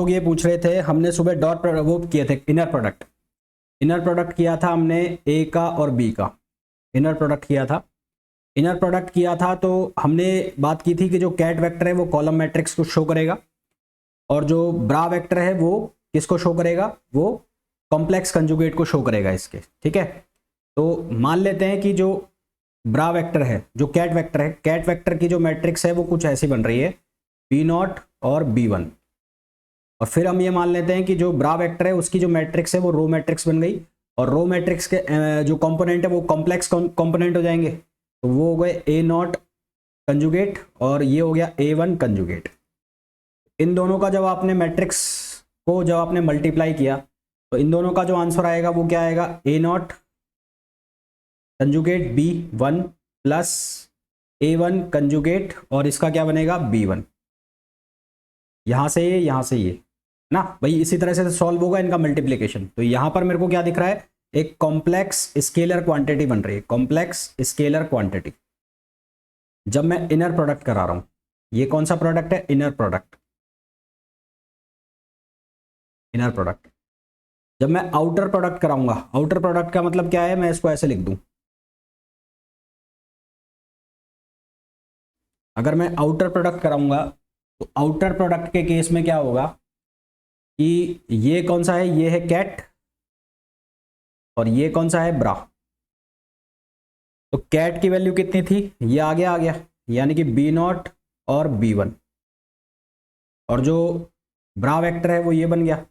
लोग ये पूछ रहे थे, हमने सुबह डॉट वो किए थे इनर प्रोडक्ट किया था हमने ए का और बी का इनर प्रोडक्ट किया था। तो हमने बात की थी कि जो कैट वेक्टर है वो कॉलम मैट्रिक्स को शो करेगा और जो ब्रा वेक्टर है वो किसको शो करेगा, वो कॉम्प्लेक्स कंजुगेट को शो करेगा इसके। ठीक है, तो मान लेते हैं कि जो ब्रा वेक्टर है, जो कैट वेक्टर है, कैट वेक्टर की जो मैट्रिक्स है वो कुछ ऐसी बन रही है B0 और B1। और फिर हम ये मान लेते हैं कि जो ब्रा वेक्टर है उसकी जो मैट्रिक्स है वो रो मैट्रिक्स बन गई और रो मैट्रिक्स के जो कंपोनेंट है वो कॉम्प्लेक्स कंपोनेंट हो जाएंगे। तो वो हो गए A0 कंजुगेट और ये हो गया A1 कंजुगेट। इन दोनों का जब आपने मैट्रिक्स को जब आपने मल्टीप्लाई किया तो इन दोनों का जो आंसर आएगा वो क्या आएगा, A0 conjugate B1 plus A1 conjugate और इसका क्या बनेगा B1। यहां से ये ना भाई, इसी तरह से सॉल्व होगा इनका मल्टीप्लिकेशन। तो यहां पर मेरे को क्या दिख रहा है, एक कॉम्प्लेक्स स्केलर क्वांटिटी बन रही है, कॉम्प्लेक्स स्केलर क्वांटिटी। जब मैं इनर प्रोडक्ट करा रहा हूं, ये कौन सा प्रोडक्ट है, इनर प्रोडक्ट। जब मैं आउटर प्रोडक्ट कराऊंगा, आउटर प्रोडक्ट का मतलब क्या है, मैं इसको ऐसे लिख दूं, अगर मैं आउटर प्रोडक्ट कराऊंगा तो आउटर प्रोडक्ट के केस में क्या होगा कि ये कौन सा है, ये है कैट और ये कौन सा है, ब्रा। तो कैट की वैल्यू कितनी थी, ये आ गया यानी कि B0 और B1 और जो ब्रा वेक्टर है वो ये बन गया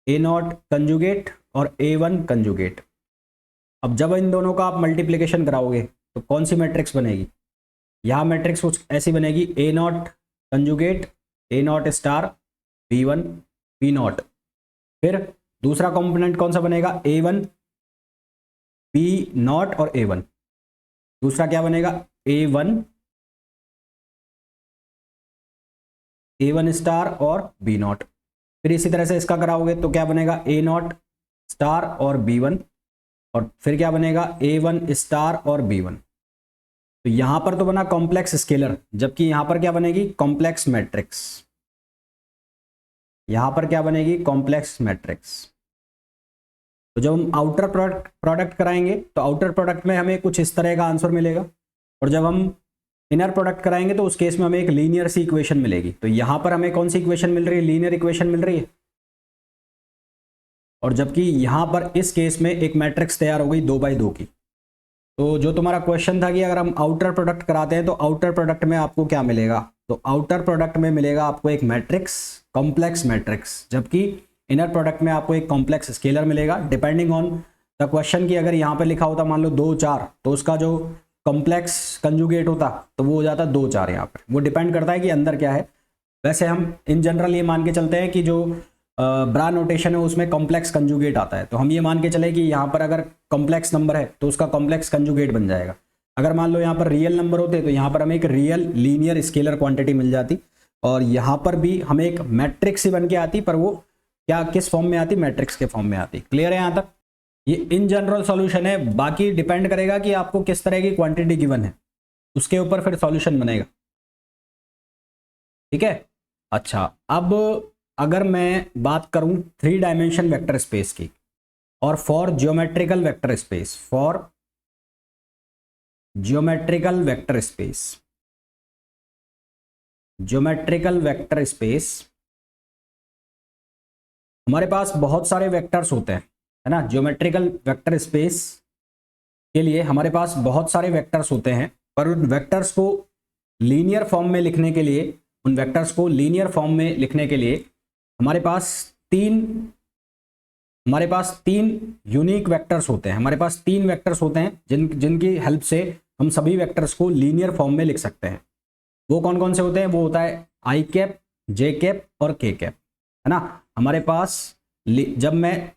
A0 कंजुगेट और A1 कंजुगेट। अब जब इन दोनों का आप मल्टीप्लिकेशन कराओगे तो कौन सी मैट्रिक्स बनेगी, यहां मैट्रिक्स कुछ ऐसी बनेगी A0 conjugate A0 star B1 B0। फिर दूसरा कंपोनेंट कौन सा बनेगा, A1 B0 और A1। दूसरा क्या बनेगा, A1 स्टार और B0। फिर इसी तरह से इसका कराओगे तो क्या बनेगा, A0 स्टार और B1 और फिर क्या बनेगा, A1 स्टार और B1। तो यहां पर तो बना कॉम्प्लेक्स स्केलर, जबकि यहां पर क्या बनेगी, कॉम्प्लेक्स मैट्रिक्स। यहां पर क्या बनेगी, कॉम्प्लेक्स मैट्रिक्स। तो जब हम आउटर प्रोडक्ट कराएंगे तो आउटर प्रोडक्ट में हमें कुछ इस तरह का आंसर मिलेगा और जब हम इनर प्रोडक्ट कराएंगे तो उस केस में हमें एक लीनियर सी इक्वेशन मिलेगी। तो यहां पर हमें कौन सी इक्वेशन मिल रही है, लीनियर इक्वेशन मिल रही है। और जबकि यहां पर इस केस में एक मैट्रिक्स तैयार हो गई 2x2 की। तो जो तुम्हारा क्वेश्चन था कि अगर हम आउटर प्रोडक्ट कराते हैं तो आउटर प्रोडक्ट में आपको क्या मिलेगा, तो आउटर प्रोडक्ट में मिलेगा आपको एक मैट्रिक्स, कॉम्प्लेक्स मैट्रिक्स, जबकि इनर प्रोडक्ट में आपको एक कॉम्प्लेक्स स्केलर मिलेगा डिपेंडिंग ऑन द क्वेश्चन। की अगर यहाँ पे लिखा होता मान लो 2 4 तो उसका जो कॉम्प्लेक्स कंजुगेट होता तो वो हो जाता 2 4। यहाँ पर वो डिपेंड करता है कि अंदर क्या है। वैसे हम इन जनरल ये मान के चलते हैं कि जो ब्रा नोटेशन है उसमें कॉम्प्लेक्स कंजुगेट आता है, तो हम ये मान के चले कि यहाँ पर अगर कॉम्प्लेक्स नंबर है तो उसका कॉम्प्लेक्स कंजुगेट बन जाएगा। अगर मान लो यहाँ पर रियल नंबर होते तो यहाँ पर हमें एक रियल लीनियर स्केलर क्वांटिटी मिल जाती और यहाँ पर भी हमें एक मैट्रिक्स ही बन के आती, पर वो क्या किस फॉर्म में आती, मैट्रिक्स के फॉर्म में आती। क्लियर है यहाँ तक। ये इन जनरल सॉल्यूशन है, बाकी डिपेंड करेगा कि आपको किस तरह की क्वांटिटी गिवन है, उसके ऊपर फिर सॉल्यूशन बनेगा। ठीक है। अच्छा, अब अगर मैं बात करूं 3 डायमेंशन वेक्टर स्पेस की और for geometrical vector space, for geometrical vector space, geometrical vector space हमारे पास बहुत सारे वेक्टर्स होते हैं, है ना। जियोमेट्रिकल वेक्टर स्पेस के लिए हमारे पास बहुत सारे वेक्टर्स होते हैं, पर उन वेक्टर्स को लीनियर फॉर्म में लिखने के लिए, हमारे पास तीन यूनिक वेक्टर्स होते हैं। हमारे पास 3 वेक्टर्स होते हैं जिनकी हेल्प से हम सभी वेक्टर्स को लीनियर फॉर्म में लिख सकते हैं। वो कौन कौन से होते हैं, वो होता है आई कैप, जे कैप और के कैप, है ना। हमारे पास जब मैं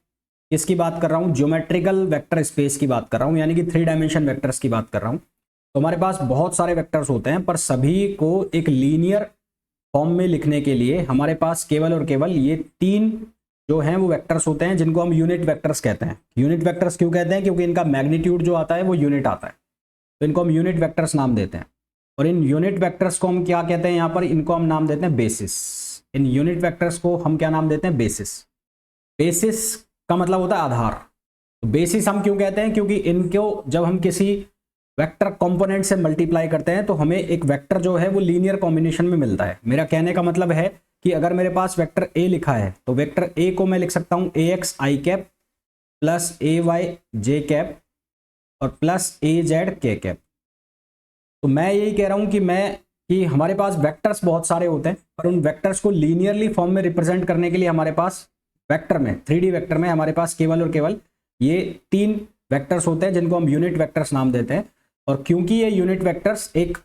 इसकी बात कर रहा हूं, ज्योमेट्रिकल वेक्टर स्पेस की बात कर रहा हूं, यानी कि 3 डायमेंशन वेक्टर्स की बात कर रहा हूं, तो हमारे पास बहुत सारे वेक्टर्स होते हैं, पर सभी को एक लीनियर फॉर्म में लिखने के लिए हमारे पास केवल और केवल ये 3 जो हैं वो वेक्टर्स होते हैं, जिनको हम यूनिट वेक्टर्स कहते हैं। यूनिट वेक्टर्स क्यों कहते हैं, क्योंकि इनका मैग्नीट्यूड जो आता है वो यूनिट आता है, तो इनको हम यूनिट वेक्टर्स नाम देते हैं। और इन यूनिट वेक्टर्स को हम क्या कहते हैं, यहाँ पर इनको हम नाम देते हैं बेसिस। इन यूनिट वेक्टर्स को हम क्या नाम देते हैं, बेसिस। बेसिस का मतलब होता है आधार। तो बेसिस हम क्यों कहते हैं, क्योंकि इनको जब हम किसी वेक्टर कंपोनेंट से मल्टीप्लाई करते हैं तो हमें एक वेक्टर जो है वो लीनियर कॉम्बिनेशन में मिलता है। मेरा कहने का मतलब है कि अगर मेरे पास वेक्टर ए लिखा है तो वेक्टर ए को मैं लिख सकता हूं ए X I cap plus A Y J cap और plus A Z K cap. तो मैं यही कह रहा हूं कि हमारे पास वेक्टर्स बहुत सारे होते हैं, पर उन वेक्टर्स को लीनियरली फॉर्म में रिप्रेजेंट करने के लिए हमारे पास वेक्टर में 3D वेक्टर में हमारे पास केवल और केवल ये 3 वेक्टर्स होते हैं जिनको हम यूनिट वेक्टर्स नाम देते हैं। और क्योंकि ये यूनिट वेक्टर्स एक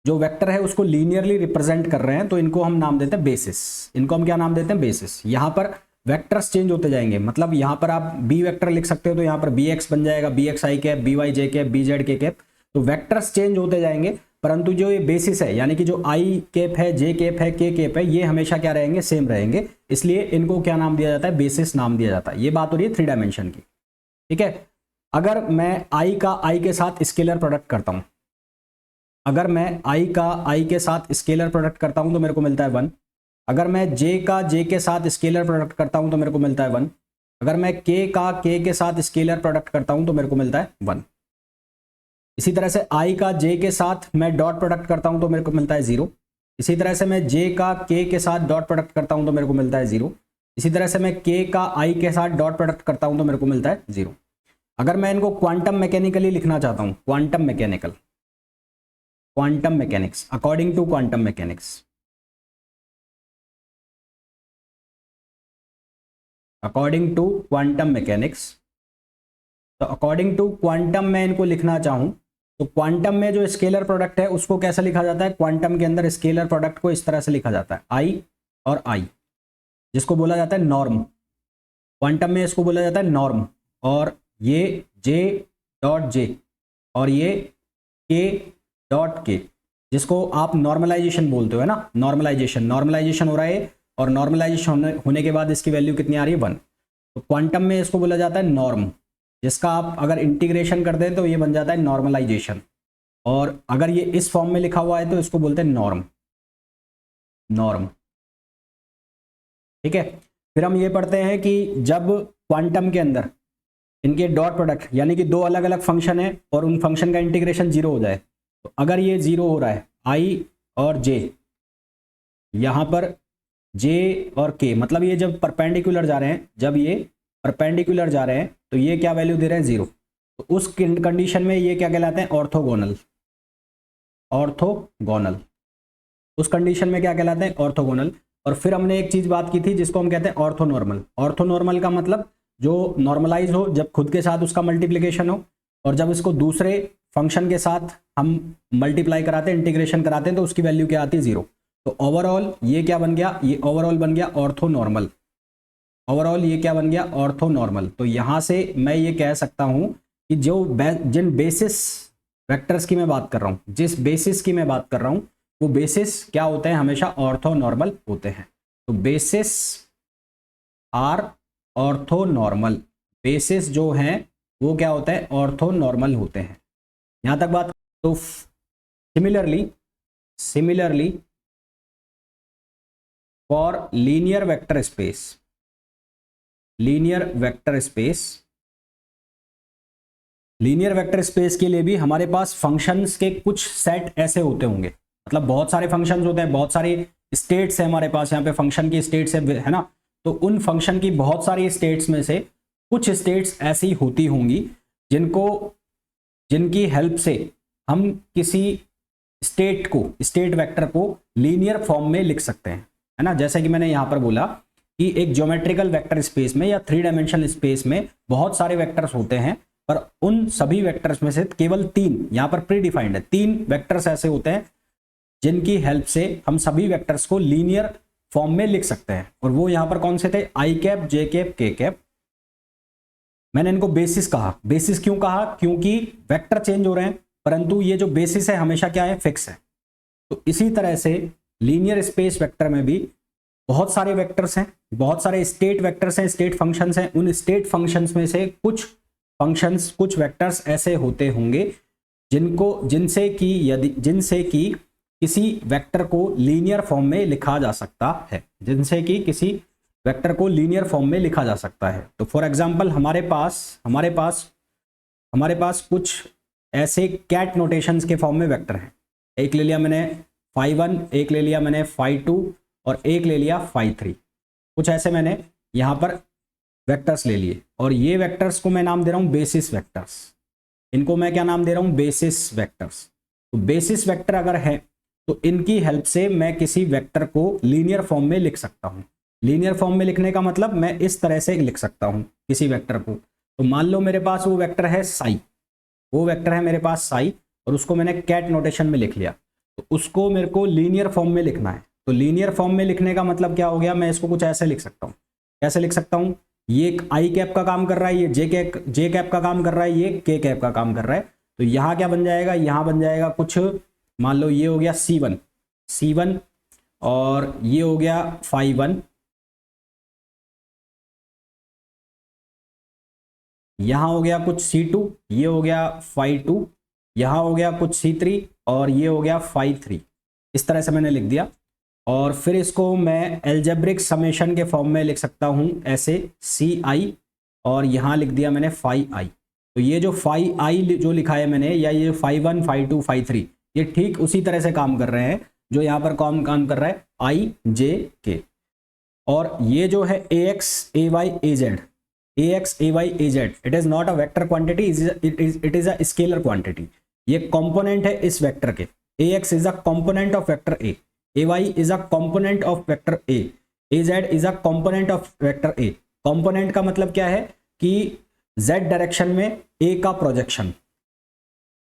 जो वेक्टर है उसको लीनियरली रिप्रेजेंट कर रहे हैं तो इनको हम नाम देते हैं बेसिस। इनको हम क्या नाम देते हैं, बेसिस। यहाँ पर वेक्टर्स चेंज होते जाएंगे, मतलब यहाँ पर आप बी वेक्टर लिख सकते हो तो यहाँ पर बी एक्स बन जाएगा, B x I cap, B Y J cap, B Z K cap. तो वेक्टर्स चेंज होते जाएंगे, परंतु जो ये बेसिस है यानी कि जो आई कैप है, जे कैप है, के कैप है, ये हमेशा क्या रहेंगे, सेम रहेंगे। इसलिए इनको क्या नाम दिया जाता है, बेसिस नाम दिया जाता है। ये बात हो रही है 3 डायमेंशन की, ठीक है। अगर मैं आई का आई के साथ स्केलर प्रोडक्ट करता हूं, अगर मैं आई का आई के साथ स्केलर प्रोडक्ट करता हूं तो मेरे को मिलता है 1। अगर मैं जे का जे के साथ स्केलर प्रोडक्ट करता हूं तो मेरे को मिलता है 1। अगर मैं के का के के साथ स्केलर प्रोडक्ट करता हूं तो मेरे को मिलता है 1। इसी तरह से आई का जे के साथ मैं डॉट प्रोडक्ट करता हूं तो मेरे को मिलता है 0। इसी तरह से मैं जे का के साथ डॉट प्रोडक्ट करता हूं तो मेरे को मिलता है 0। इसी तरह से मैं के का आई के साथ डॉट प्रोडक्ट करता हूं तो मेरे को मिलता है 0। अगर मैं इनको क्वांटम मैकेनिकली लिखना चाहता हूं, quantum mechanical, quantum mechanics, according to quantum mechanics, according to quantum mechanics, तो अकॉर्डिंग टू क्वांटम में इनको लिखना चाहूं तो क्वांटम में जो स्केलर प्रोडक्ट है उसको कैसे लिखा जाता है, क्वांटम के अंदर स्केलर प्रोडक्ट को इस तरह से लिखा जाता है आई और आई, जिसको बोला जाता है नॉर्म। क्वांटम में इसको बोला जाता है नॉर्म। और ये जे डॉट जे और ये के डॉट के, जिसको आप नॉर्मलाइजेशन बोलते हो, है ना, नॉर्मलाइजेशन हो रहा है और नॉर्मलाइजेशन होने के बाद इसकी वैल्यू कितनी आ रही है, 1। तो क्वांटम में इसको बोला जाता है नॉर्म, जिसका आप अगर इंटीग्रेशन कर दें तो ये बन जाता है नॉर्मलाइजेशन। और अगर ये इस फॉर्म में लिखा हुआ है तो इसको बोलते हैं नॉर्म, नॉर्म, ठीक है। फिर हम ये पढ़ते हैं कि जब क्वांटम के अंदर इनके डॉट प्रोडक्ट यानी कि 2 अलग अलग फंक्शन है और उन फंक्शन का इंटीग्रेशन 0 हो जाए, तो अगर ये 0 हो रहा है आई और जे, यहां पर जे और के, मतलब ये जब परपेंडिकुलर जा रहे हैं, जब ये परपेंडिकुलर जा रहे हैं तो ये क्या वैल्यू दे रहे हैं, 0। तो उस कंडीशन में ये क्या कहलाते हैं, ऑर्थोगोनल, ऑर्थोगोनल। उस कंडीशन में क्या कहलाते हैं, ऑर्थोगोनल। और फिर हमने एक चीज बात की थी जिसको हम कहते हैं ऑर्थोनॉर्मल। ऑर्थोनॉर्मल का मतलब जो नॉर्मलाइज हो, जब खुद के साथ उसका मल्टीप्लिकेशन हो और जब इसको दूसरे फंक्शन के साथ हम मल्टीप्लाई कराते हैं, इंटीग्रेशन कराते हैं, तो उसकी वैल्यू क्या आती है, 0। तो ओवरऑल ये क्या बन गया, ये ओवरऑल बन गया ऑर्थोनॉर्मल। ओवरऑल ये क्या बन गया, ऑर्थोनॉर्मल। तो यहां से मैं ये कह सकता हूं कि जिन बेसिस वेक्टर्स की मैं बात कर रहा हूं, जिस बेसिस की मैं बात कर रहा हूं, वो बेसिस क्या होते हैं, हमेशा ऑर्थोनॉर्मल होते हैं। तो बेसिस आर ऑर्थोनॉर्मल, बेसिस जो हैं वो क्या होता है, ऑर्थोनॉर्मल होते हैं। यहां तक बात। तो similarly for linear vector space, linear vector space के लिए भी हमारे पास फंक्शंस के कुछ सेट ऐसे होते होंगे, मतलब बहुत सारे फंक्शंस होते हैं, बहुत सारे स्टेट्स है हमारे पास, यहाँ पे फंक्शन की स्टेट्स है ना। तो उन फंक्शन की बहुत सारी स्टेट्स में से कुछ स्टेट्स ऐसी होती होंगी जिनकी हेल्प से हम किसी स्टेट वेक्टर को लीनियर फॉर्म में लिख सकते हैं, है ना। जैसे कि मैंने यहां पर बोला कि एक ज्योमेट्रिकल वेक्टर स्पेस में या 3 डायमेंशनल स्पेस में बहुत सारे वेक्टर्स होते हैं, पर उन सभी वेक्टर्स में से केवल 3 यहां पर प्री डिफाइंड है, 3 वेक्टर्स ऐसे होते हैं जिनकी हेल्प से हम सभी वेक्टर्स को लीनियर फॉर्म में लिख सकते हैं। और वो यहां पर कौन से थे, आई कैप, जे कैप, के कैप। मैंने इनको बेसिस कहा। बेसिस क्यों कहा, क्योंकि वेक्टर चेंज हो रहे हैं परंतु ये जो बेसिस है हमेशा क्या है, फिक्स है। तो इसी तरह से लीनियर स्पेस वेक्टर में भी बहुत सारे वेक्टर्स हैं, बहुत सारे स्टेट वेक्टर्स हैं, स्टेट फंक्शंस हैं। उन स्टेट फंक्शंस में से कुछ वेक्टर्स ऐसे होते होंगे जिनसे कि किसी वेक्टर को लीनियर फॉर्म में लिखा जा सकता है, जिनसे कि किसी वेक्टर को लीनियर फॉर्म में लिखा जा सकता है। तो फॉर एग्जांपल हमारे पास कुछ ऐसे कैट नोटेशंस के फॉर्म में वेक्टर हैं। एक ले लिया मैंने phi1, एक ले लिया मैंने phi2 और एक ले लिया phi3। कुछ ऐसे मैंने यहाँ पर वेक्टर्स ले लिए और ये वेक्टर्स को मैं नाम दे रहा हूँ बेसिस वेक्टर्स। इनको मैं क्या नाम दे रहा हूँ? Basis vectors. तो बेसिस वेक्टर अगर है तो इनकी हेल्प से मैं किसी वेक्टर को लीनियर फॉर्म में लिख सकता हूँ। लीनियर फॉर्म में लिखने का मतलब मैं इस तरह से लिख सकता हूँ किसी वेक्टर को। तो मान लो मेरे पास वो वेक्टर है साई, वो वेक्टर है मेरे पास साई और उसको मैंने कैट नोटेशन में लिख लिया। तो उसको मेरे को लीनियर फॉर्म में लिखना है। तो लीनियर फॉर्म में लिखने का मतलब क्या हो गया? मैं इसको कुछ ऐसे लिख सकता हूँ। कैसे लिख सकता हूँ? ये एक आई कैप का काम कर रहा है, ये जे कैप का काम कर रहा है, ये के कैप का काम कर रहा है। तो यहाँ क्या बन जाएगा? यहाँ बन जाएगा कुछ, मान लो ये हो गया C1 और ये हो गया phi1, यहाँ हो गया कुछ C2, ये हो गया phi2, यहाँ हो गया कुछ C3 और ये हो गया phi3। इस तरह से मैंने लिख दिया और फिर इसको मैं एल्जेब्रिक समेशन के फॉर्म में लिख सकता हूँ ऐसे Ci और यहाँ लिख दिया मैंने phi i। तो ये जो phi i जो लिखा है मैंने, या ये phi1, phi2, phi3, ये ठीक उसी तरह से काम कर रहे हैं जो यहाँ पर काम कर रहा है i, j, k। और ये जो है ax, ay, az, it is not a vector quantity, it is a scalar quantity. ये कंपोनेंट है इस वेक्टर के। ax is a component of vector a, ay is a component of vector a, az is a component of vector a। Component का मतलब क्या है कि z direction में a का प्रोजेक्शन,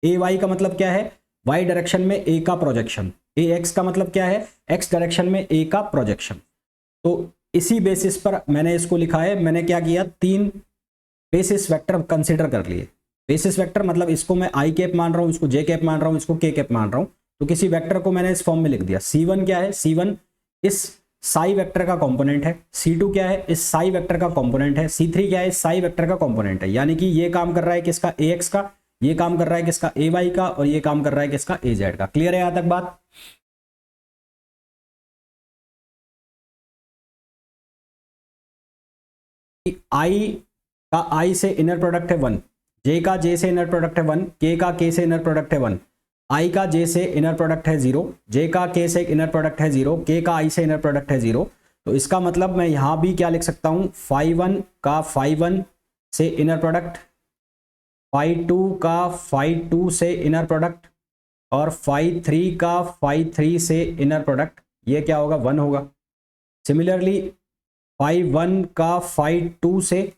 ay का मतलब क्या है? y डायरेक्शन में a का प्रोजेक्शन, ax का मतलब क्या है? x डायरेक्शन में a का प्रोजेक्शन। तो इसी बेसिस पर मैंने इसको लिखा है। मैंने क्या किया? 3 बेसिस वेक्टर कंसीडर कर लिए। बेसिस वेक्टर मतलब इसको मैं आई कैप मान रहा हूं, इसको जे कैप मान रहा हूं, इसको के कैप मान रहा हूं। तो किसी वेक्टर को मैंने इस फॉर्म में लिख दिया। C1 क्या है? C1 इस साई वेक्टर का कंपोनेंट है। C2 क्या है? इस साई वेक्टर का कंपोनेंट है। C3 क्या है? इस साई वेक्टर का कंपोनेंट है। यानी कि ये काम कर रहा है किसका? ax का, ये काम कर रहा है किसका? ay का, और ये काम कर रहा है किसका? az का। क्लियर है यहां तक बात? आई का आई से इनर प्रोडक्ट है 1, जे का जे से इनर प्रोडक्ट है 1, के का के से इनर प्रोडक्ट है 1, आई का जे से इनर प्रोडक्ट है 0, जे का के से इनर प्रोडक्ट है 0, के का आई से इनर प्रोडक्ट है 0। तो इसका मतलब मैं यहां भी क्या लिख सकता हूं? phi1 का phi1 से इनर प्रोडक्ट, phi2 का phi2 से इनर प्रोडक्ट और phi3 का phi3 से इनर प्रोडक्ट। ये क्या होगा? 1 होगा। सिमिलरली phi1 का phi2 से,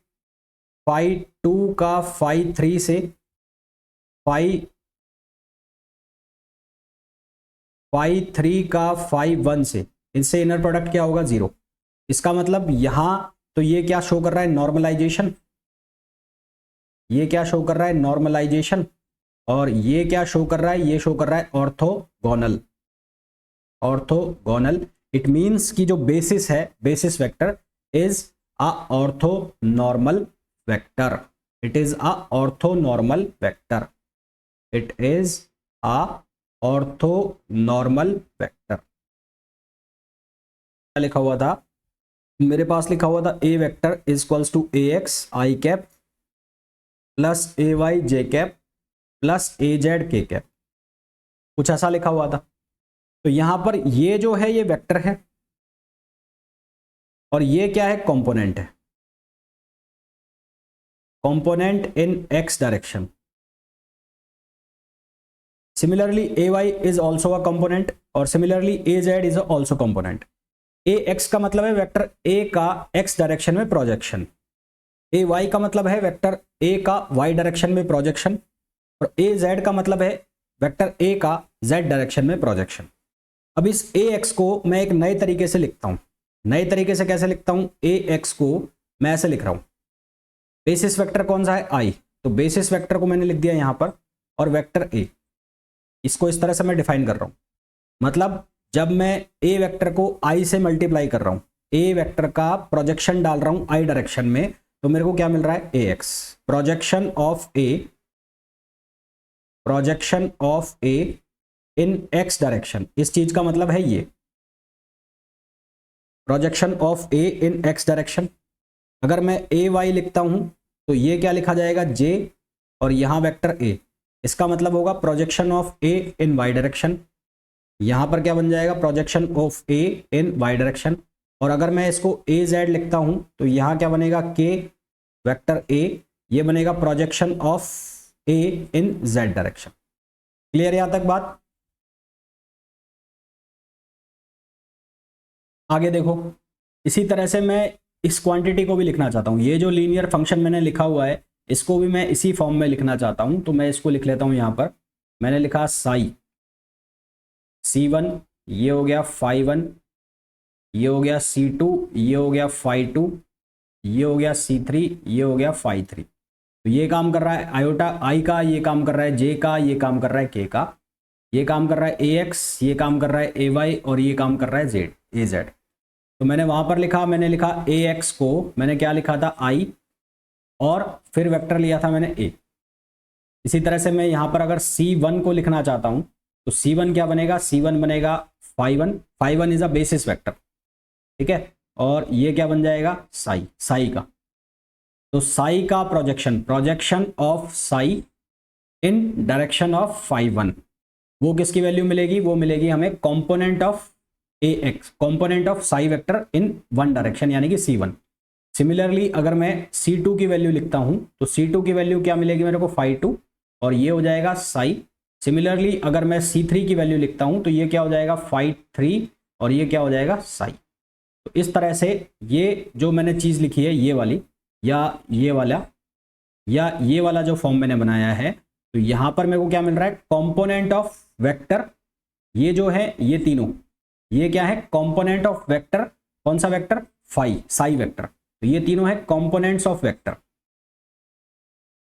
phi2 का phi3 से, phi3 का phi1 से, इनसे इनर प्रोडक्ट क्या होगा? 0। इसका मतलब यहां तो ये क्या शो कर रहा है? नॉर्मलाइजेशन। ये क्या शो कर रहा है? नॉर्मलाइजेशन। और ये क्या शो कर रहा है? ये शो कर रहा है ऑर्थोगोनल। ऑर्थोगोनल इट मींस कि जो बेसिस है, basis vector is a orthonormal vector. It is a orthonormal vector. It is a orthonormal vector. लिखा हुआ था मेरे पास, लिखा हुआ था A vector is equals to A X I cap plus A Y J cap plus A Z K cap, कुछ ऐसा लिखा हुआ था। तो यहां पर ये जो है ये वेक्टर है और ये क्या है? कंपोनेंट है। Component in X direction. Similarly A Y is also a component और similarly A Z is also component. A X का मतलब है वेक्टर ए का एक्स डायरेक्शन में प्रोजेक्शन, ए वाई का मतलब है वेक्टर ए का वाई डायरेक्शन में प्रोजेक्शन, और ए जेड का मतलब है वेक्टर ए का जेड डायरेक्शन में प्रोजेक्शन। अब इस ए एक्स को मैं एक नए तरीके से लिखता हूं। नए तरीके से कैसे लिखता हूं? ए एक्स को मैं ऐसे लिख रहा हूं, बेसिस वेक्टर कौन सा है? आई। तो बेसिस वेक्टर को मैंने लिख दिया यहां पर, और वेक्टर ए, इसको इस तरह से मैं डिफाइन कर रहा हूं। मतलब जब मैं ए वेक्टर को आई से मल्टीप्लाई कर रहा हूं, ए वेक्टर का प्रोजेक्शन डाल रहा हूं आई डायरेक्शन में, तो मेरे को क्या मिल रहा है? A X. Projection of A in X direction, इस चीज का मतलब है ये projection of A in X direction. अगर मैं ए वाई लिखता हूं तो ये क्या लिखा जाएगा, जे, और यहां वेक्टर ए, इसका मतलब होगा projection of A in Y direction. यहां पर क्या बन जाएगा, projection of A in Y direction. और अगर मैं इसको ए जेड लिखता हूं तो यहां क्या बनेगा, के वेक्टर ए, ये बनेगा projection of A in Z direction. Clear यहां तक बात? आगे देखो, इसी तरह से मैं इस क्वांटिटी को भी लिखना चाहता हूं। ये जो लीनियर फंक्शन मैंने लिखा हुआ है इसको भी मैं इसी फॉर्म में लिखना चाहता हूं, तो मैं इसको लिख लेता हूं। यहां पर मैंने लिखा साई C1, ये हो गया φ1, ये हो गया C2, ये हो गया φ2, ये हो गया C3, ये हो गया φ3। तो ये काम कर रहा है आयोटा आई का, ये काम कर रहा है जे का, ये काम कर रहा है के का, ये काम कर रहा है AX, ये काम कर रहा है AY, और ये काम कर रहा है Z, AZ। तो मैंने वहां पर लिखा, मैंने लिखा AX को मैंने क्या लिखा था, I, और फिर वेक्टर लिया था मैंने A। इसी तरह से मैं यहां पर अगर C1 को लिखना चाहता हूं तो C1 क्या बनेगा, C1 बनेगा φ1, φ1 इज अ बेसिस वेक्टर, ठीक है। और ये क्या बन जाएगा, साई, साई का। तो साई का projection of psi in direction of φ1, वो किसकी वैल्यू मिलेगी, वो मिलेगी हमें component of AX, component of psi vector in one direction यानी कि C1। सिमिलरली अगर मैं C2 की वैल्यू लिखता हूं तो C2 की वैल्यू क्या मिलेगी मेरे को, φ2, और ये हो जाएगा साई। सिमिलरली अगर मैं C3 की वैल्यू लिखता हूं तो ये क्या हो जाएगा, φ3, और ये क्या हो जाएगा, साई। तो इस तरह से ये जो मैंने चीज़ लिखी है, ये वाली या ये वाला या ये वाला जो फॉर्म मैंने बनाया है, तो यहां पर मेरे को क्या मिल रहा है, कंपोनेंट ऑफ वेक्टर, ये जो है ये तीनों, ये क्या है, कंपोनेंट ऑफ वेक्टर, कौन सा वेक्टर, साई वेक्टर। तो ये तीनों है components of vector,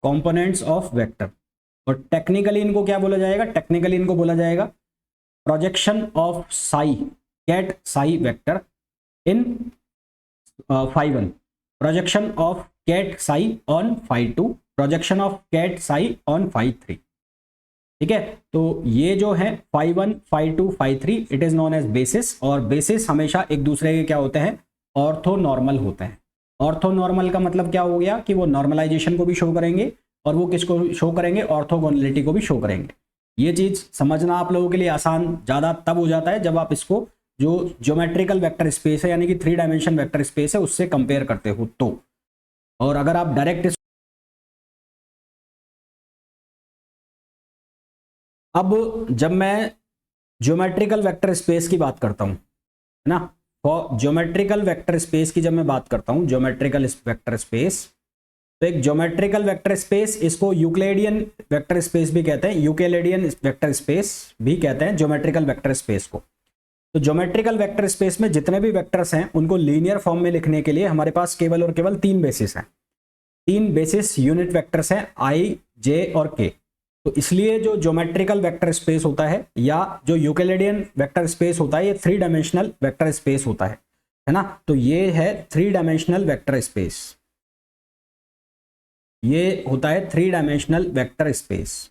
components of vector. और टेक्निकली इनको क्या बोला जाएगा, टेक्निकली इनको बोला जाएगा projection of psi, ket psi vector in φ1, projection of ket psi on φ2, projection of ket psi on φ3, ठीक है। तो ये जो है φ1, φ2, φ3 it is known as basis, और बेसिस हमेशा एक दूसरे के क्या होते हैं, ऑर्थोनॉर्मल होते हैं। ऑर्थोनॉर्मल का मतलब क्या हो गया कि वो नॉर्मलाइजेशन को भी शो करेंगे, और वो किसको शो करेंगे, ऑर्थोगोनलिटी को भी शो करेंगे। ये चीज समझना आप लोगों के लिए आसान ज़्यादा तब हो जाता है जब आप इसको जो ज्योमेट्रिकल वेक्टर स्पेस है यानी कि 3 डायमेंशन वेक्टर स्पेस है उससे कंपेयर करते हो तो। और अगर आप डायरेक्ट, अब जब मैं ज्योमेट्रिकल वेक्टर स्पेस की बात करता हूं, है ना, और ज्योमेट्रिकल वेक्टर स्पेस की जब मैं बात करता हूं, ज्योमेट्रिकल वेक्टर स्पेस, तो एक ज्योमेट्रिकल वेक्टर स्पेस, इसको यूक्लिडियन वेक्टर स्पेस भी कहते हैं, यूक्लिडियन वेक्टर स्पेस भी कहते हैं ज्योमेट्रिकल वेक्टर स्पेस को। तो ज्योमेट्रिकल वेक्टर स्पेस में जितने भी वेक्टर्स हैं उनको लीनियर फॉर्म में लिखने के लिए हमारे पास केवल और केवल 3 बेसिस हैं, 3 बेसिस यूनिट वेक्टर्स हैं, आई, जे और के। तो इसलिए जो ज्योमेट्रिकल वेक्टर स्पेस होता है या जो यूक्लिडियन वेक्टर स्पेस होता है, ये 3 डायमेंशनल वेक्टर स्पेस होता है ना। तो ये है 3 डायमेंशनल वेक्टर स्पेस, ये होता है 3 डायमेंशनल वेक्टर स्पेस।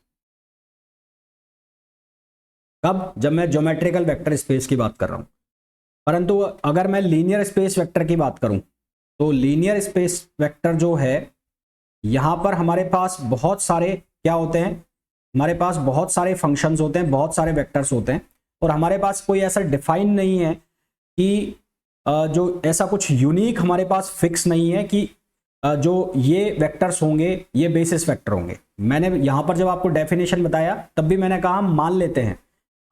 कब, जब मैं ज्योमेट्रिकल वेक्टर स्पेस की बात कर रहा हूं। परंतु अगर मैं लीनियर स्पेस वेक्टर की बात करूं तो लीनियर स्पेस वेक्टर जो है, यहां पर हमारे पास बहुत सारे क्या होते हैं, हमारे पास बहुत सारे फंक्शंस होते हैं, बहुत सारे वेक्टर्स होते हैं, और हमारे पास कोई ऐसा डिफाइन नहीं है कि जो ऐसा कुछ यूनिक हमारे पास फिक्स नहीं है कि जो ये वेक्टर्स होंगे ये बेसिस वेक्टर होंगे। मैंने यहां पर जब आपको डेफिनेशन बताया तब भी मैंने कहा हम मान लेते हैं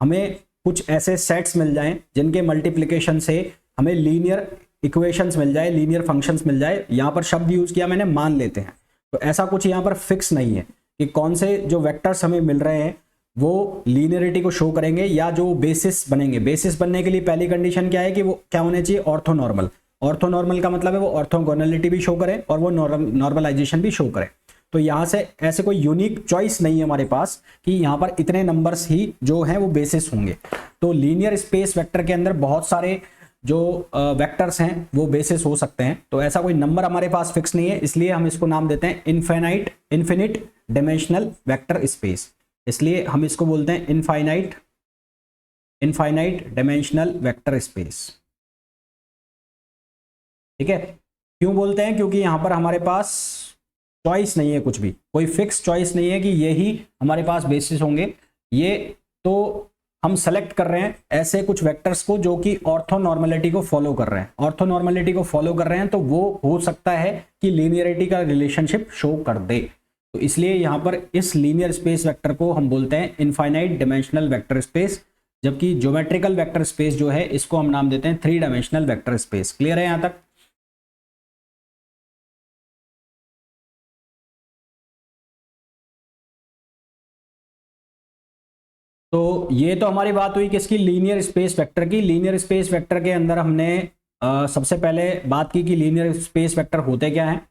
हमें कुछ ऐसे सेट्स मिल जाएं जिनके मल्टीप्लिकेशन से हमें लीनियर इक्वेशंस मिल जाए, लीनियर फंक्शंस मिल जाए। यहां पर शब्द यूज किया मैंने, मान लेते हैं। तो ऐसा कुछ यहां पर फिक्स नहीं है कि कौन से जो वेक्टर्स हमें मिल रहे हैं वो लीनियरिटी को शो करेंगे या जो बेसिस बनेंगे। बेसिस बनने के लिए पहली कंडीशन क्या है कि वो क्या होने चाहिए, ऑर्थोनॉर्मल। ऑर्थोनॉर्मल का मतलब है वो ऑर्थोगोनलिटी भी शो करे और वो नॉर्मलाइजेशन भी शो करे। तो यहां से ऐसे कोई यूनिक चॉइस नहीं है हमारे पास कि यहां पर इतने नंबर्स ही जो हैं वो बेसिस होंगे। तो लीनियर स्पेस वेक्टर के अंदर बहुत सारे जो वेक्टर्स हैं वो बेसिस हो सकते हैं। तो ऐसा कोई नंबर हमारे पास फिक्स नहीं है, इसलिए हम इसको नाम देते हैं इनफिनिट डायमेंशनल वेक्टर स्पेस। इसलिए हम इसको बोलते हैं infinite infinite dimensional vector space. ठीक है, क्यों बोलते हैं? क्योंकि यहां पर हमारे पास चॉइस नहीं है, कुछ भी कोई फिक्स चॉइस नहीं है कि यही हमारे पास बेसिस होंगे। ये तो हम सेलेक्ट कर रहे हैं ऐसे कुछ वेक्टर्स को जो कि ऑर्थोनॉर्मेलिटी को फॉलो कर रहे हैं। ऑर्थोनॉर्मेलिटी को फॉलो कर रहे हैं तो वो हो सकता है कि लीनियरिटी का रिलेशनशिप शो कर दे। तो इसलिए यहां पर इस लीनियर स्पेस वेक्टर को हम बोलते हैं इनफाइनाइट डायमेंशनल वेक्टर स्पेस, जबकि ज्योमेट्रिकल वेक्टर स्पेस जो है इसको हम नाम देते हैं 3 डायमेंशनल वेक्टर स्पेस। क्लियर है यहां तक? तो ये तो हमारी बात हुई किसकी? लीनियर स्पेस वेक्टर की। लीनियर स्पेस वेक्टर के अंदर हमने सबसे पहले बात की कि लीनियर स्पेस वेक्टर होते क्या हैं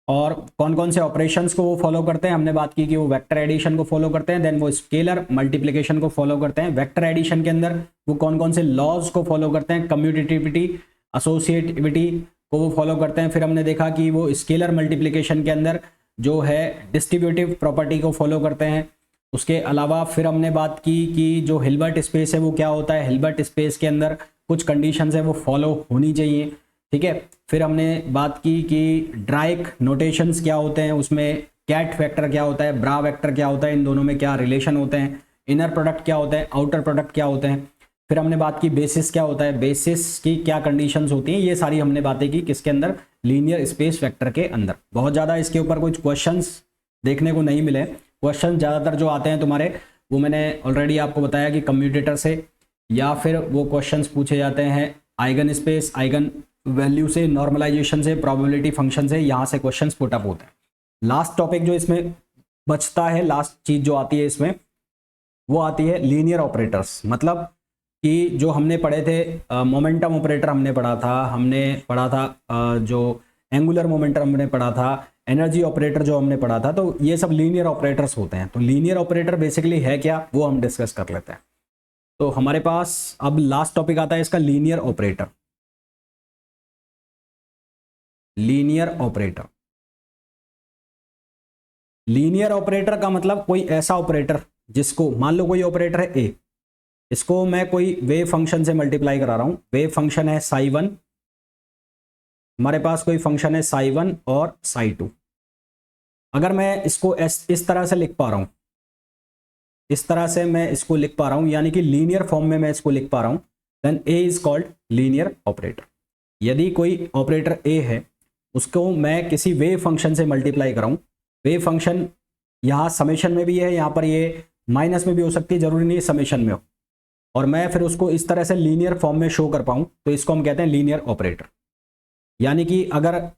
और कौन कौन से ऑपरेशंस को वो फॉलो करते हैं। हमने बात की कि वो वेक्टर एडिशन को फॉलो करते हैं, देन वो स्केलर मल्टीप्लिकेशन को फॉलो करते हैं। वेक्टर एडिशन के अंदर वो कौन कौन से लॉज को फॉलो करते हैं, कम्यूटेटिविटी, एसोसिएटिविटी को वो फॉलो करते हैं। फिर हमने देखा कि वो स्केलर मल्टीप्लिकेशन के अंदर जो है डिस्ट्रीब्यूटिव प्रॉपर्टी को फॉलो करते हैं। उसके अलावा फिर हमने बात की कि जो हिल्बर्ट स्पेस है वो क्या होता है। हिल्बर्ट स्पेस के अंदर कुछ कंडीशंस है वो फॉलो होनी चाहिए। ठीक है, फिर हमने बात की कि ड्राइक नोटेशंस क्या होते हैं, उसमें कैट वेक्टर क्या होता है, ब्रा वेक्टर क्या होता है, इन दोनों में क्या रिलेशन होते हैं, इनर प्रोडक्ट क्या होता है, आउटर प्रोडक्ट क्या होते हैं। फिर हमने बात की बेसिस क्या होता है, बेसिस की क्या कंडीशंस होती हैं। ये सारी हमने बातें की किसके अंदर? लीनियर स्पेस वेक्टर के अंदर। बहुत ज़्यादा इसके ऊपर कुछ क्वेश्चंस देखने को नहीं मिले। क्वेश्चन ज़्यादातर जो आते हैं तुम्हारे, वो मैंने ऑलरेडी आपको बताया कि कम्यूटेटर से, या फिर वो क्वेश्चंस पूछे जाते हैं आइगन स्पेस, आइगन वैल्यू से, नॉर्मलाइजेशन से, प्रोबेबिलिटी फंक्शन से, यहाँ से क्वेश्चंस पुट अप होते हैं। लास्ट टॉपिक जो इसमें बचता है, लास्ट चीज़ जो आती है इसमें, वो आती है लीनियर ऑपरेटर्स। मतलब कि जो हमने पढ़े थे मोमेंटम ऑपरेटर हमने पढ़ा था, जो एंगुलर मोमेंटम हमने पढ़ा था, एनर्जी ऑपरेटर जो हमने पढ़ा था, तो ये सब लीनियर ऑपरेटर्स होते हैं। तो लीनियर ऑपरेटर बेसिकली है क्या, वो हम डिस्कस कर लेते हैं। तो हमारे पास अब लास्ट टॉपिक आता है इसका, linear operator. Linear operator, linear operator का मतलब कोई ऐसा ऑपरेटर जिसको, मान लो कोई ऑपरेटर है ए, इसको मैं कोई वेव फंक्शन से मल्टीप्लाई करा रहा हूं। वेव फंक्शन है साई 1, हमारे पास कोई फंक्शन है साई 1 और साई 2। अगर मैं इसको इस तरह से लिख पा रहा हूं, इस तरह से मैं इसको लिख पा रहा हूं, यानी कि लीनियर फॉर्म में मैं इसको लिख पा रहा हूं, then A is called linear operator. यदि कोई ऑपरेटर ए है, उसको मैं किसी वेव फंक्शन से मल्टीप्लाई कराऊं, वेव फंक्शन यहाँ समेशन में भी है, यहाँ पर ये माइनस में भी हो सकती है, जरूरी नहीं समेशन में हो, और मैं फिर उसको इस तरह से लीनियर फॉर्म में शो कर पाऊं, तो इसको हम कहते हैं लीनियर ऑपरेटर। यानी कि अगर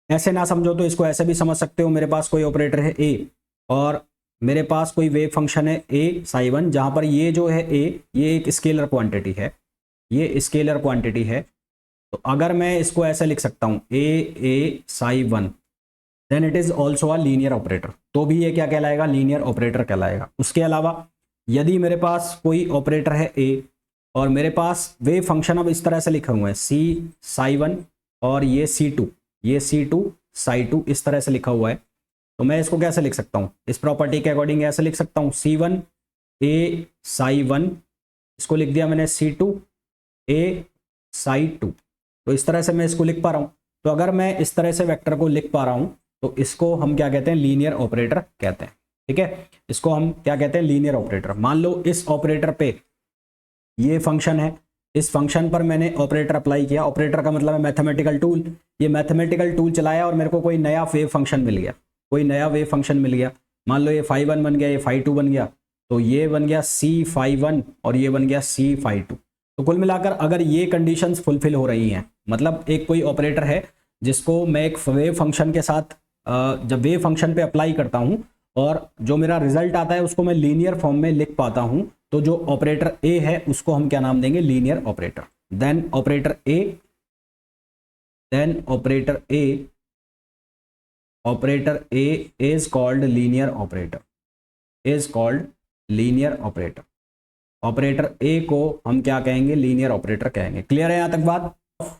ऐसे ना समझो तो इसको ऐसे भी समझ सकते हो, मेरे पास कोई ऑपरेटर है ए और मेरे पास कोई वेव फंक्शन है ए साई 1, जहां पर ये जो है ए, ये एक स्केलर क्वांटिटी है, ये स्केलर क्वांटिटी है। तो अगर मैं इसको ऐसे लिख सकता हूं A psi 1, then it is also a linear operator, तो भी ये क्या कहलाएगा? लीनियर ऑपरेटर कहलाएगा। उसके अलावा यदि मेरे पास कोई ऑपरेटर है ए और मेरे पास वेव फंक्शन अब इस तरह से लिखे हुए हैं सी साई 1 और ये C2, ये C2 साई 2 इस तरह से लिखा हुआ है, तो मैं इसको कैसे लिख सकता हूँ? इस प्रॉपर्टी के अकॉर्डिंग ऐसे लिख सकता हूँ C1 A साई 1, इसको लिख दिया मैंने C2 A साई 2। तो इस तरह से मैं इसको लिख पा रहा हूँ। तो अगर मैं इस तरह से वेक्टर को लिख पा रहा हूँ तो इसको हम क्या कहते हैं? लीनियर ऑपरेटर कहते हैं। ठीक है, इसको हम क्या कहते हैं? Linear operator. मान लो इस ऑपरेटर पे ये फंक्शन है, इस फंक्शन पर मैंने ऑपरेटर अप्लाई किया। ऑपरेटर का मतलब है मैथमेटिकल टूल। ये मैथमेटिकल टूल चलाया और मेरे को कोई नया वेव फंक्शन मिल गया, कोई नया वेव फंक्शन मिल गया। मान लो ये φ1 बन गया, ये φ2 बन गया, तो ये बन गया C φ1 और ये बन गया C φ2। तो कुल मिलाकर अगर ये कंडीशंस फुलफिल हो रही हैं, मतलब एक कोई ऑपरेटर है जिसको मैं एक वेव फंक्शन के साथ जब वेव फंक्शन पे अप्लाई करता हूं और जो मेरा रिजल्ट आता है उसको मैं लीनियर फॉर्म में लिख पाता हूं, तो जो ऑपरेटर ए है उसको हम क्या नाम देंगे? Linear operator. Then operator A, operator A is called linear operator, is called linear operator. Operator A को हम क्या कहेंगे? लीनियर ऑपरेटर कहेंगे। क्लियर है यहां तक बात?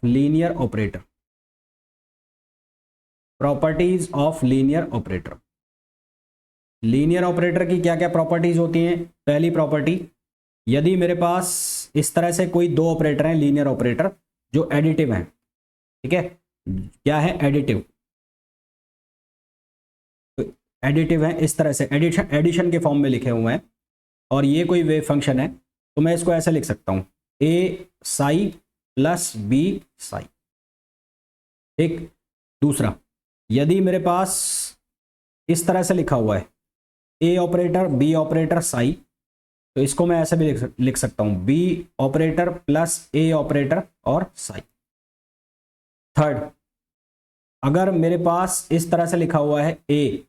Linear operator, properties of linear operator. Linear operator की क्या क्या प्रॉपर्टीज होती हैं? पहली प्रॉपर्टी, यदि मेरे पास इस तरह से कोई दो ऑपरेटर हैं, लीनियर ऑपरेटर जो एडिटिव हैं, ठीक है, क्या है, एडिटिव, तो एडिटिव है, इस तरह से एडिशन के फॉर्म में लिखे हुए हैं, और ये कोई वेव फंक्शन है, तो मैं इसको ऐसे लिख सकता हूँ, ए साई प्लस बी साई। एक दूसरा, यदि मेरे पास इस तरह से लिखा हुआ है ए ऑपरेटर बी ऑपरेटर साई, तो इसको मैं ऐसे भी लिख सकता हूं, बी ऑपरेटर प्लस ए ऑपरेटर और साई। थर्ड, अगर मेरे पास इस तरह से लिखा हुआ है ए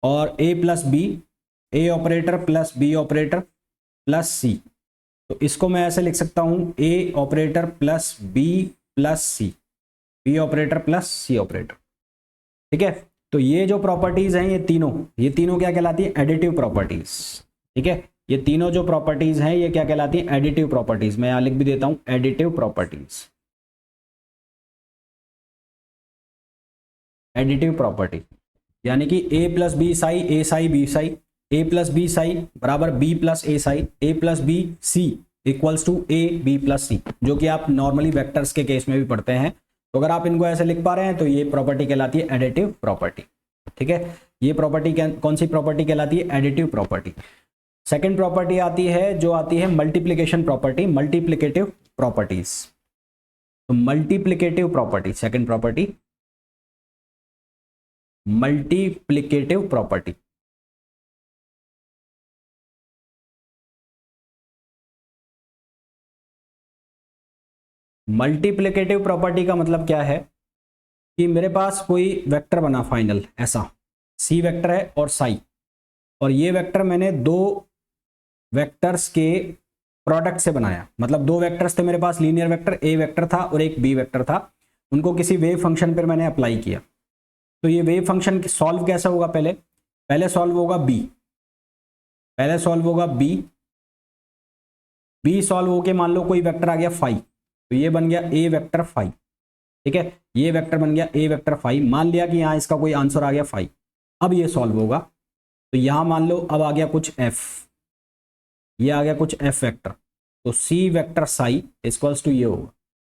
और A plus B, A operator plus B operator plus C, तो इसको मैं ऐसे लिख सकता हूं, A operator plus B plus C, B operator plus C operator. ठीक है, तो ये जो प्रॉपर्टीज हैं ये तीनों क्या कहलाती है, एडिटिव प्रॉपर्टीज। ठीक है, ये तीनों जो प्रॉपर्टीज हैं ये क्या कहलाती है, एडिटिव प्रॉपर्टीज। मैं यहां लिख भी देता हूं, एडिटिव प्रॉपर्टीज, एडिटिव प्रॉपर्टी, यानी कि A plus B psi, A psi B psi, A plus B psi बराबर B plus A psi, A plus B C equals to A B plus C, जो कि आप नॉर्मली वेक्टर्स के case में भी पढ़ते हैं। तो अगर आप इनको ऐसे लिख पा रहे हैं तो ये प्रॉपर्टी कहलाती है एडिटिव प्रॉपर्टी। ठीक है, ये प्रॉपर्टी कौन सी प्रॉपर्टी कहलाती है, एडिटिव प्रॉपर्टी। सेकेंड प्रॉपर्टी आती है जो आती है मल्टीप्लीकेशन प्रॉपर्टी, मल्टीप्लीकेटिव प्रॉपर्टीज। तो multiplicative property, second property multiplicative property. Multiplicative property का मतलब क्या है कि मेरे पास कोई वेक्टर बना फाइनल ऐसा, सी वेक्टर है और साई, और ये वेक्टर मैंने दो वेक्टर्स के प्रोडक्ट से बनाया। मतलब दो वेक्टर्स थे मेरे पास, लीनियर वेक्टर ए वेक्टर था और एक बी वेक्टर था, उनको किसी वेव फंक्शन पर मैंने अप्लाई किया। तो ये वेव फंक्शन सॉल्व कैसा होगा, पहले सॉल्व होगा बी, पहले सॉल्व होगा बी, बी सॉल्व होके मान लो कोई वेक्टर आ गया फाइव, तो ये बन गया ए वेक्टर फाइव। ठीक है, ये वेक्टर बन गया ए वेक्टर फाइव, मान लिया कि यहाँ इसका कोई आंसर आ गया फाइव। अब ये सॉल्व होगा, तो यहाँ मान लो अब आ गया कुछ एफ, ये आ गया कुछ एफ वेक्टर, तो C vector Sai equals to ये होगा।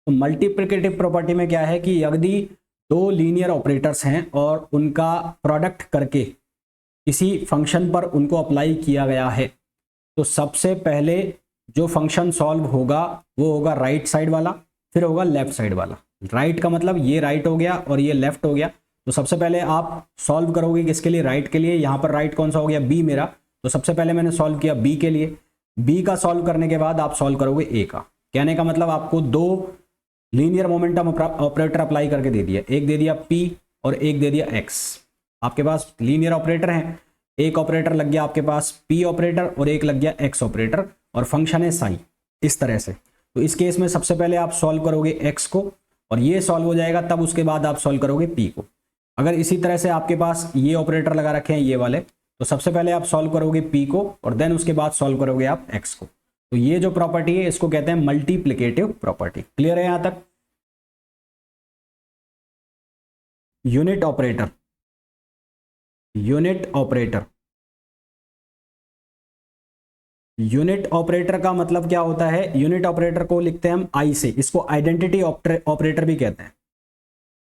तो मल्टीप्लिकेटिव प्रॉपर्टी में क्या है कि यदि दो लीनियर ऑपरेटर्स हैं और उनका प्रोडक्ट करके किसी फंक्शन पर उनको अप्लाई किया गया है, तो सबसे पहले जो फंक्शन सॉल्व होगा वो होगा राइट साइड वाला, फिर होगा लेफ्ट साइड वाला। राइट का मतलब ये राइट हो गया और ये लेफ्ट हो गया, तो सबसे पहले आप सॉल्व करोगे किसके लिए, राइट के लिए। यहाँ पर राइट कौन सा हो गया, बी मेरा, तो सबसे पहले मैंने सॉल्व किया बी के लिए। बी का सॉल्व करने के बाद आप सॉल्व करोगे ए का। कहने का मतलब आपको दो लीनियर मोमेंटम ऑपरेटर अप्लाई करके दे दिया, एक दे दिया पी और एक दे दिया एक्स। आपके पास लीनियर ऑपरेटर हैं, एक ऑपरेटर लग गया आपके पास पी ऑपरेटर और एक लग गया एक्स ऑपरेटर, और फंक्शन है साई, इस तरह से। तो इस केस में सबसे पहले आप सॉल्व करोगे एक्स को और ये सॉल्व हो जाएगा, तब उसके बाद आप सॉल्व करोगे पी को। अगर इसी तरह से आपके पास ये ऑपरेटर लगा रखे हैं ये वाले, तो सबसे पहले आप सॉल्व करोगे पी को और देन उसके बाद सॉल्व करोगे आप एक्स को। तो ये जो प्रॉपर्टी है इसको कहते हैं मल्टीप्लिकेटिव प्रॉपर्टी। क्लियर है यहां तक? Unit operator, unit operator, unit operator का मतलब क्या होता है, यूनिट ऑपरेटर को लिखते हैं हम आई से, इसको आइडेंटिटी ऑपरेटर भी कहते हैं,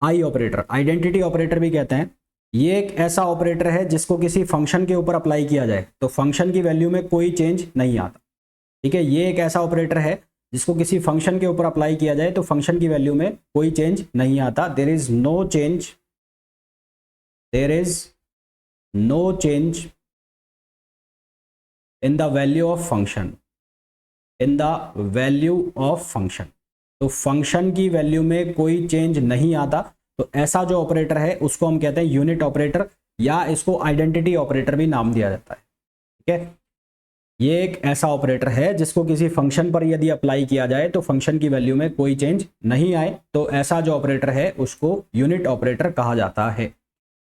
आई ऑपरेटर, आइडेंटिटी ऑपरेटर भी कहते हैं। ये एक ऐसा ऑपरेटर है जिसको किसी फंक्शन के ऊपर अप्लाई किया जाए तो फंक्शन की वैल्यू में कोई चेंज नहीं आता। ठीक है, ये एक ऐसा ऑपरेटर है जिसको किसी फंक्शन के ऊपर अप्लाई किया जाए तो फंक्शन की वैल्यू में कोई चेंज नहीं आता। There is no change, there is no change in the value of function, in the value of function. तो फंक्शन की वैल्यू में कोई चेंज नहीं आता, तो ऐसा जो ऑपरेटर है उसको हम कहते हैं यूनिट ऑपरेटर, या इसको आइडेंटिटी ऑपरेटर भी नाम दिया जाता है। ठीक है, ये एक ऐसा ऑपरेटर है जिसको किसी फंक्शन पर यदि अप्लाई किया जाए तो फंक्शन की वैल्यू में कोई चेंज नहीं आए, तो ऐसा जो ऑपरेटर है उसको यूनिट ऑपरेटर कहा जाता है।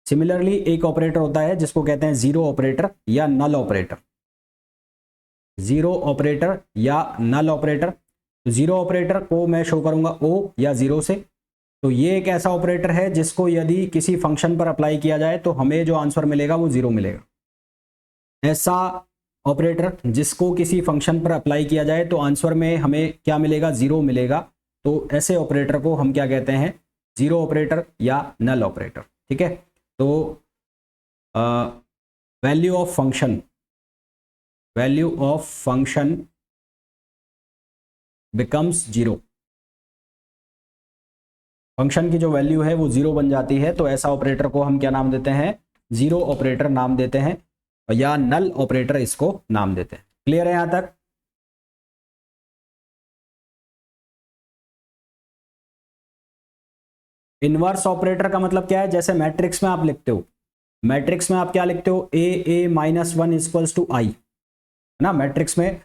सिमिलरली एक ऑपरेटर होता है जिसको कहते हैं जीरो ऑपरेटर या नल ऑपरेटर, जीरो ऑपरेटर या नल ऑपरेटर। तो जीरो ऑपरेटर को मैं शो करूंगा ओ या जीरो से। तो ये एक ऐसा ऑपरेटर है जिसको यदि किसी फंक्शन पर अप्लाई किया जाए तो हमें जो आंसर मिलेगा वो जीरो मिलेगा। ऐसा ऑपरेटर जिसको किसी फंक्शन पर अप्लाई किया जाए तो आंसर में हमें क्या मिलेगा, 0 मिलेगा। तो ऐसे ऑपरेटर को हम क्या कहते हैं, जीरो ऑपरेटर या नल ऑपरेटर। ठीक है, तो value of function becomes 0। Function की जो वैल्यू है वो 0 बन जाती है, तो ऐसा ऑपरेटर को हम क्या नाम देते हैं, जीरो ऑपरेटर नाम देते हैं, या नल ऑपरेटर इसको नाम देते हैं। क्लियर है यहां तक? इनवर्स ऑपरेटर का मतलब क्या है, जैसे मैट्रिक्स में आप लिखते हो, मैट्रिक्स में आप क्या लिखते हो, a -1 इक्वल्स टू आई, है ना, मैट्रिक्स में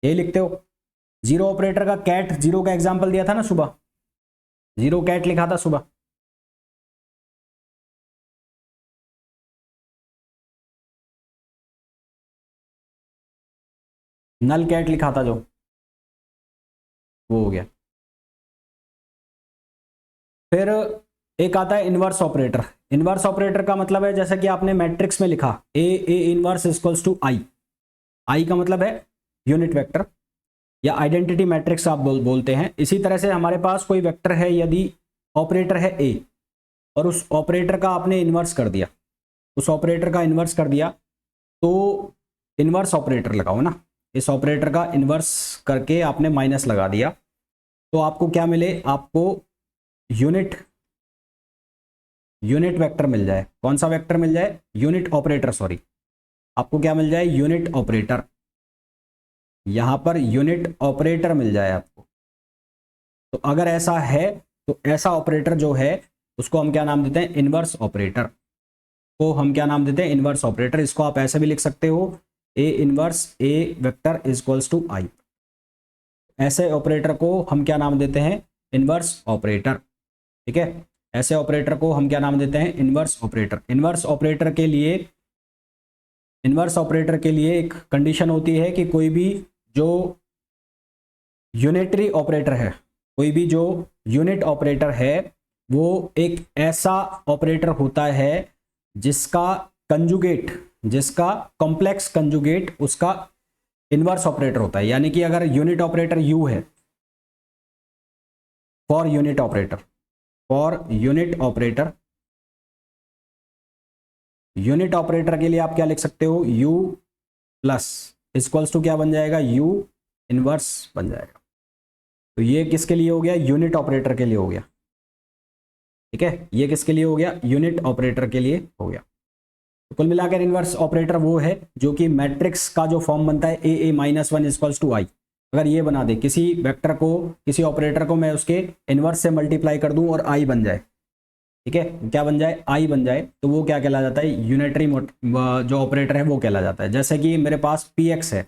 ये लिखते हो। जीरो ऑपरेटर का कैट जीरो का एग्जांपल दिया था ना सुबह, जीरो कैट लिखा था सुबह। नल कैट लिखा था जो, वो हो गया। फिर एक आता है इनवर्स ऑपरेटर। इनवर्स ऑपरेटर का मतलब है जैसा कि आपने मैट्रिक्स में लिखा ए इनवर्स इक्वल्स टू आई। आई का मतलब है यूनिट वेक्टर या आइडेंटिटी मैट्रिक्स आप बोलते हैं। इसी तरह से हमारे पास कोई वेक्टर है, यदि ऑपरेटर है ए और उस ऑपरेटर का आपने इन्वर्स कर दिया, उस ऑपरेटर का इन्वर्स कर दिया, तो इन्वर्स ऑपरेटर लगाओ ना, इस ऑपरेटर का इन्वर्स करके आपने माइनस लगा दिया, तो आपको क्या मिले, आपको यूनिट वेक्टर मिल जाए। कौन सा वेक्टर मिल जाए, यूनिट ऑपरेटर, सॉरी, आपको क्या मिल जाए, यूनिट ऑपरेटर। यहां पर यूनिट ऑपरेटर मिल जाए आपको। तो अगर ऐसा है तो ऐसा ऑपरेटर जो है उसको हम क्या नाम देते हैं, इनवर्स ऑपरेटर को हम क्या नाम देते हैं, इनवर्स ऑपरेटर। इसको आप ऐसे भी लिख सकते हो, A inverse A vector equals to I. ऐसे ऑपरेटर को हम क्या नाम देते हैं, इनवर्स ऑपरेटर। ठीक है, ऐसे ऑपरेटर को हम क्या नाम देते हैं, इनवर्स ऑपरेटर। इनवर्स ऑपरेटर के लिए एक कंडीशन होती है कि कोई भी जो यूनिटरी ऑपरेटर है, कोई भी जो यूनिट ऑपरेटर है, वो एक ऐसा ऑपरेटर होता है जिसका कंजुगेट, जिसका कॉम्प्लेक्स कंजुगेट उसका इनवर्स ऑपरेटर होता है। यानी कि अगर यूनिट ऑपरेटर यू है, for unit operator, unit operator के लिए आप क्या लिख सकते हो, u प्लस इक्वल्स टू क्या बन जाएगा, u इनवर्स बन जाएगा। तो ये किसके लिए हो गया, यूनिट ऑपरेटर के लिए हो गया। ठीक है, ये किसके लिए हो गया, यूनिट ऑपरेटर के लिए हो गया। तो कुल मिलाकर इनवर्स ऑपरेटर वो है जो कि मैट्रिक्स का जो फॉर्म बनता है a -1 इक्वल्स टू आई, अगर ये बना दे, किसी वेक्टर को, किसी ऑपरेटर को मैं उसके इनवर्स से मल्टीप्लाई कर दूं और आई बन जाए, ठीक है, क्या बन जाए, आई बन जाए, तो वो क्या कहला जाता है, यूनिटरी जो ऑपरेटर है वो कहला जाता है। जैसे कि मेरे पास px है,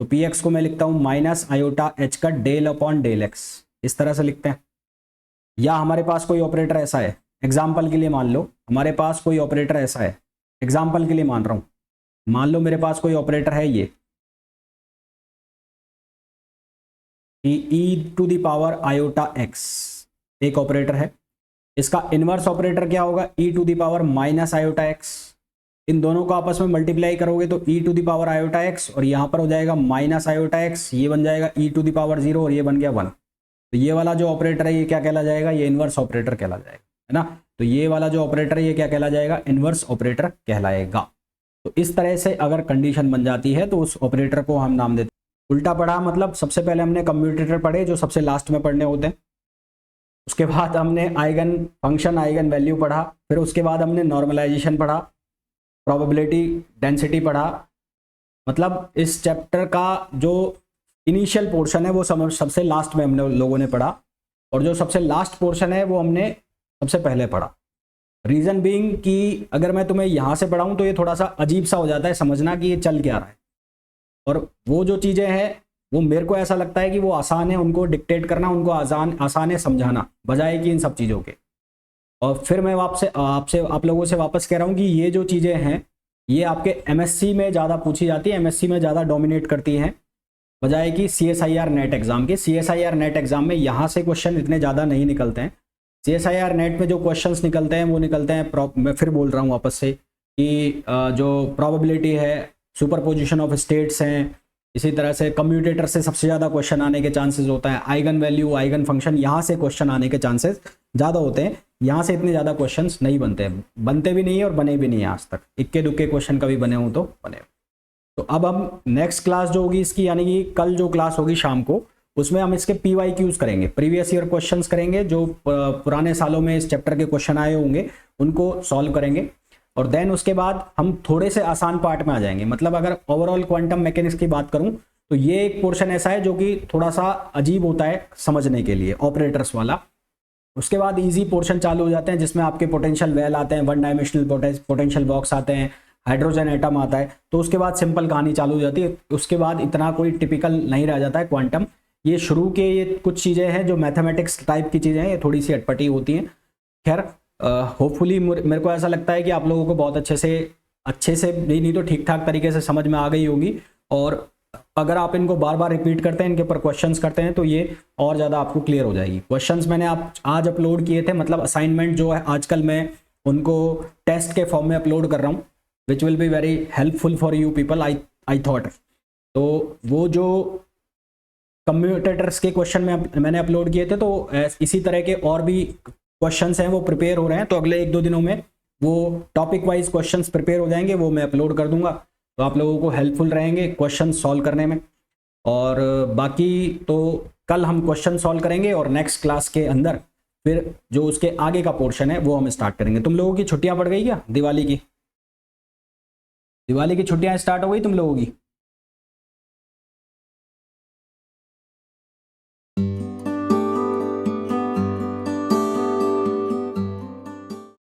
तो px को मैं लिखता हूँ माइनस आयोटा h का डेल अपॉन डेल x, इस तरह से लिखते हैं। या हमारे पास कोई ऑपरेटर ऐसा है, एग्जाम्पल के लिए मान लो हमारे पास कोई ऑपरेटर ऐसा है, एग्जाम्पल के लिए मान रहा हूँ, मान लो मेरे पास कोई ऑपरेटर है ये e to the power iota x, एक ऑपरेटर है। इसका इनवर्स ऑपरेटर क्या होगा, e to the power minus iota x। इन दोनों को आपस में मल्टीप्लाई करोगे तो e to the power iota x, और यहाँ पर हो जाएगा माइनस आयोटा x, ये बन जाएगा e टू द पावर 0 और ये बन गया 1। तो ये वाला जो ऑपरेटर है ये क्या कहला जाएगा, ये इनवर्स ऑपरेटर कहला जाएगा, है ना। तो ये वाला जो ऑपरेटर है ये क्या कहला जाएगा, इनवर्स ऑपरेटर कहलाएगा। तो इस तरह से अगर कंडीशन बन जाती है तो उस ऑपरेटर को हम नाम देते हैं। उल्टा पढ़ा मतलब सबसे पहले हमने कम्यूटेटर पढ़े जो सबसे लास्ट में पढ़ने होते हैं, उसके बाद हमने आइगन फंक्शन, आइगन वैल्यू पढ़ा, फिर उसके बाद हमने नॉर्मलाइजेशन पढ़ा, प्रोबेबिलिटी डेंसिटी पढ़ा। मतलब इस चैप्टर का जो इनिशियल पोर्शन है वो सबसे लास्ट में हमने लोगों ने पढ़ा, और जो सबसे लास्ट पोर्शन है वो हमने सबसे पहले पढ़ा। रीज़न बीइंग कि अगर मैं तुम्हें यहाँ से पढ़ाऊँ तो ये थोड़ा सा अजीब सा हो जाता है समझना कि ये चल क्या रहा है, और वो जो चीज़ें हैं वो मेरे को ऐसा लगता है कि वो आसान है उनको डिक्टेट करना, उनको आसान है समझाना, बजाय कि इन सब चीज़ों के। और फिर मैं आप लोगों से वापस कह रहा हूँ कि ये जो चीज़ें हैं ये आपके एमएससी में ज़्यादा पूछी जाती है, एमएससी में ज़्यादा डोमिनेट करती हैं, बजाय कि CSIR नेट एग्ज़ाम के। CSIR नेट एग्ज़ाम में यहाँ से क्वेश्चन इतने ज़्यादा नहीं निकलते हैं। CSIR नेट में जो क्वेश्चंस निकलते हैं वो निकलते हैं, मैं फिर बोल रहा हूँ वापस से, कि जो प्रोबेबिलिटी है, सुपरपोजिशन ऑफ स्टेट्स हैं, इसी तरह से कम्यूटेटर से सबसे ज़्यादा क्वेश्चन आने के चांसेस होता है, आइगन वैल्यू, आइगन फंक्शन, यहाँ से क्वेश्चन आने के चांसेस ज़्यादा होते हैं। यहाँ से इतने ज़्यादा क्वेश्चंस नहीं बनते हैं, बनते भी नहीं है और बने भी नहीं है आज तक, इक्के दुक्के क्वेश्चन कभी बने हो तो बने। तो अब हम नेक्स्ट क्लास जो होगी इसकी, यानी कि कल जो क्लास होगी शाम को, उसमें हम इसके PYQs करेंगे, प्रीवियस ईयर क्वेश्चंस करेंगे, जो पुराने सालों में इस चैप्टर के क्वेश्चन आए होंगे उनको सॉल्व करेंगे। और देन उसके बाद हम थोड़े से आसान पार्ट में आ जाएंगे। मतलब अगर ओवरऑल क्वांटम मैकेनिक्स की बात करूं तो ये एक पोर्शन ऐसा है जो कि थोड़ा सा अजीब होता है समझने के लिए, ऑपरेटर्स वाला। उसके बाद इजी पोर्शन चालू हो जाते हैं जिसमें आपके पोटेंशियल वेल आते हैं, वन डायमेंशनल पोटेंशियल बॉक्स आते हैं, हाइड्रोजन एटम आता है। तो उसके बाद सिंपल कहानी चालू हो जाती है। उसके बाद इतना कोई टिपिकल नहीं रह जाता है क्वांटम। ये शुरू के ये कुछ चीज़ें हैं जो मैथमेटिक्स टाइप की चीज़ें हैं, ये थोड़ी सी अटपटी होती हैं। खैर होपफुली मेरे को ऐसा लगता है कि आप लोगों को बहुत अच्छे से नहीं तो ठीक ठाक तरीके से समझ में आ गई होगी। और अगर आप इनको बार बार रिपीट करते हैं, इनके ऊपर क्वेश्चंस करते हैं, तो ये और ज़्यादा आपको क्लियर हो जाएगी। क्वेश्चंस मैंने आज अपलोड किए थे, मतलब असाइनमेंट जो है आजकल मैं उनको टेस्ट के फॉर्म में अपलोड कर रहा हूँ, which will be very helpful for you people, I thought. तो वो जो कम्यूटेटर्स के क्वेश्चन में मैंने अपलोड किए थे, तो इसी तरह के और भी क्वेश्चंस हैं वो प्रिपेयर हो रहे हैं। तो अगले 1-2 दिनों में वो टॉपिक वाइज क्वेश्चंस प्रिपेयर हो जाएंगे, वो मैं अपलोड कर दूंगा। तो आप लोगों को हेल्पफुल रहेंगे क्वेश्चन सॉल्व करने में। और बाकी तो कल हम क्वेश्चन सॉल्व करेंगे और नेक्स्ट क्लास के अंदर फिर जो उसके आगे का पोर्शन है वो हम स्टार्ट करेंगे। तुम लोगों की छुट्टियां पड़ गई क्या? दिवाली की छुट्टियां स्टार्ट हो गई तुम लोगों की?